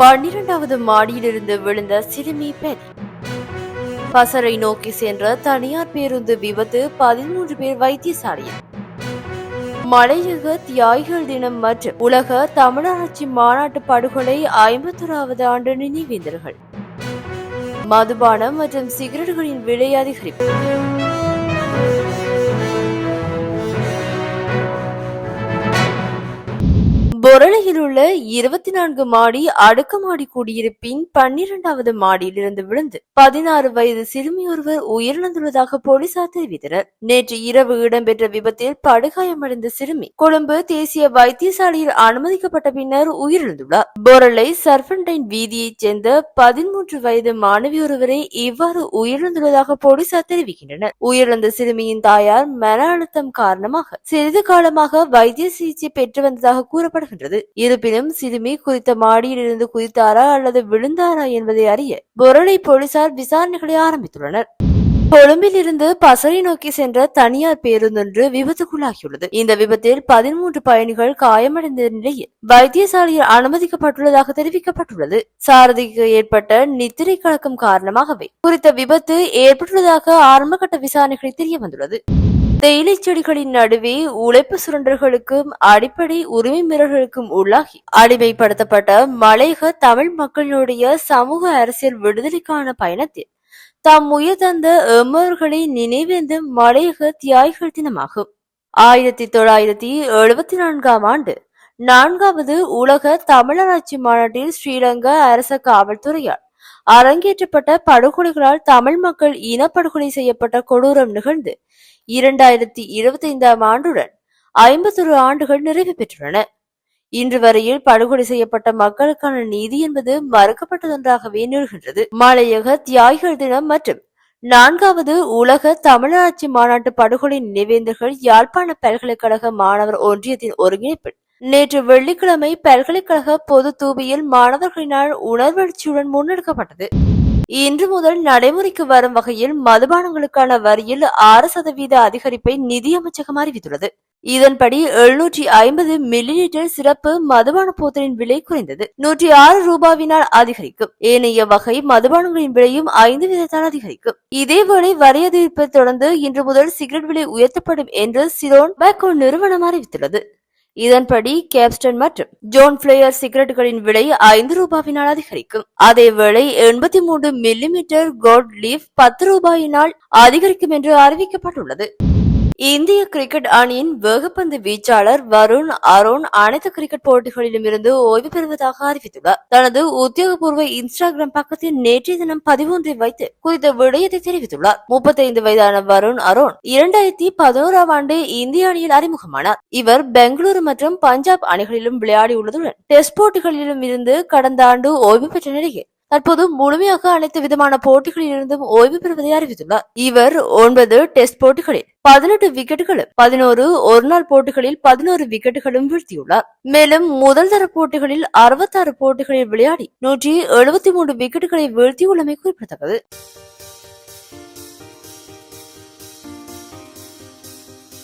12வது மாடியிலிருந்து விழுந்த சிறுமி பலி. பசறை நோக்கி சென்ற தனியார் பேருந்து விபத்து, 13 பேர் வைத்தியசாலையில். மலையக தியாகிகள் தினம் மற்றும் உலக தமிழராட்சி மாநாட்டு படுகொலை 51வது ஆண்டு நினைவேந்தல்கள். மதுபானம் மற்றும் சிகரெட்டுகளின் விலை அதிகரிப்பு. பொரளையில் உள்ள 24 மாடி அடுக்குமாடி குடியிருப்பின் 12வது மாடியிலிருந்து விழுந்து 16 வயது சிறுமி ஒருவர் உயிரிழந்துள்ளதாக போலீசார் தெரிவித்தனர். நேற்று இரவு இடம்பெற்ற விபத்தில் படுகாயமடைந்த சிறுமி கொழும்பு தேசிய வைத்தியசாலையில் அனுமதிக்கப்பட்ட பின்னர் உயிரிழந்துள்ளார். பொரளை சர்பன்டைன் வீதியைச் சேர்ந்த 13 வயது மாணவி ஒருவரை இவ்வாறு உயிரிழந்துள்ளதாக போலீசார் தெரிவிக்கின்றனர். உயிரிழந்த சிறுமியின் தாயார் மன அழுத்தம் காரணமாக சிறிது காலமாக வைத்திய சிகிச்சை பெற்று வந்ததாக கூறப்படுகிறது. இருப்பினும் சிறுமி குறித்த மாடியில் இருந்து குதித்தாரா அல்லது விழுந்தாரா என்பதை அறிய பொரளை போலீசார் விசாரணைகளை ஆரம்பித்துள்ளனர். கொழும்பில் இருந்து பசறை நோக்கி சென்ற தனியார் பேருந்தொன்று விபத்துக்குள்ளாகியுள்ளது. இந்த விபத்தில் 13 பயணிகள் காயமடைந்த நிலையில் வைத்தியசாலையில் அனுமதிக்கப்பட்டுள்ளதாக தெரிவிக்கப்பட்டுள்ளது. சாரதிக்கு ஏற்பட்ட நித்திரை கலக்கம் காரணமாகவே குறித்த விபத்து ஏற்பட்டுள்ளதாக ஆரம்பகட்ட விசாரணைகளில் தெரிய வந்துள்ளது. தேயிலை செடிகளின் நடுவே உழைப்பு சுரண்டல்களுக்கும் அடிப்படை உரிமை மீறல்களுக்கும் உள்ளாகி அடிமைப்படுத்தப்பட்ட மலையக தமிழ் மக்களுடைய சமூக அரசியல் விடுதலைக்கான பயணத்தில் தாம் உயிர் தந்த எம்மவர்களை நினைவேந்தும் மலையக தியாகிகள் தினமாகும். 1974ஆம் ஆண்டு 4வது உலக தமிழராட்சி மாநாட்டில் ஸ்ரீலங்கா அரச காவல்துறையால் அரங்கேற்றப்பட்ட படுகொலைகளால் தமிழ் மக்கள் இனப்படுகொலை செய்யப்பட்ட கொடூரம் நிகழ்ந்து 2025ஆம் ஆண்டுடன் 51 ஆண்டுகள் நிறைவு பெற்றுள்ளன. இன்று வரையில் படுகொலை செய்யப்பட்ட மக்களுக்கான நீதி என்பது மறுக்கப்பட்டதொன்றாகவே நிகழ்கின்றது. மலையக தியாகிகள் தினம் மற்றும் 4வது உலக தமிழராட்சி மாநாட்டு படுகொலை நினைவேந்தல்கள் யாழ்ப்பாண பல்கலைக்கழக மாணவர் ஒன்றியத்தின் ஒருங்கிணைப்பில் நேற்று வெள்ளிக்கிழமை பல்கலைக்கழக பொது தூபியில் மாணவர்களினால் உணர்வெழுச்சியுடன் முன்னெடுக்கப்பட்டது. இன்று முதல் நடைமுறைக்கு வரும் வகையில் மதுபானங்களுக்கான வரியில் 6% அதிகரிப்பை நிதியமைச்சகம் அறிவித்துள்ளது. இதன்படி 750 மில்லிலிட்டர் சிறப்பு மதுபான போத்தலின் விலை குறைந்தது 106 ரூபாவினால் அதிகரிக்கும். ஏனைய வகை மதுபானங்களின் விலையும் 5 வீதத்தால் அதிகரிக்கும். இதேவேளை வரி அதிகரிப்பை தொடர்ந்து இன்று முதல் சிகரெட் விலை உயர்த்தப்படும் என்று சிரோன் பேக்கோ நிறுவனம் அறிவித்துள்ளது. இதன்படி கேப்ஸ்டன் மற்றும் ஜோன் பிளேயர் சிகரெட்டுகளின் விலை 5 ரூபாவினால் அதிகரிக்கும். அதேவேளை 83 மில்லிமீட்டர் கோல்ட் லீஃப் 10 ரூபாயினால் அதிகரிக்கும் என்று அறிவிக்கப்பட்டுள்ளது. இந்திய கிரிக்கெட் அணியின் வேகப்பந்து வீச்சாளர் வருண் அரோன் அனைத்து கிரிக்கெட் போட்டிகளிலும் இருந்து ஓய்வு பெறுவதாக அறிவித்துள்ளார். தனது உத்தியோகபூர்வ இன்ஸ்டாகிராம் பக்கத்தில் நேற்றைய தினம் 11 வைத்து குறித்த விடயத்தை தெரிவித்துள்ளார். 35 வயதான வருண் அரோன் 2011ஆம் ஆண்டு இந்திய அணியில் அறிமுகமானார். இவர் பெங்களூரு மற்றும் பஞ்சாப் அணிகளிலும் விளையாடியுள்ளதுடன் டெஸ்ட் போட்டிகளிலும் இருந்து கடந்த ஆண்டு ஓய்வு பெற்ற நிலையில் தற்போது முழுமையாக அனைத்து விதமான போட்டிகளில் இருந்தும் ஓய்வு பெறுவதை அறிவித்துள்ளார். இவர் 9 டெஸ்ட் போட்டிகளில் 18 விக்கெட்டுகளும் 11 ஒருநாள் போட்டிகளில் 11 விக்கெட்டுகளும் வீழ்த்தியுள்ளார். மேலும் முதல் தர போட்டிகளில் 66 போட்டிகளில் விளையாடி 173 விக்கெட்டுகளை வீழ்த்தியுள்ளமை குறிப்பிடத்தக்கது.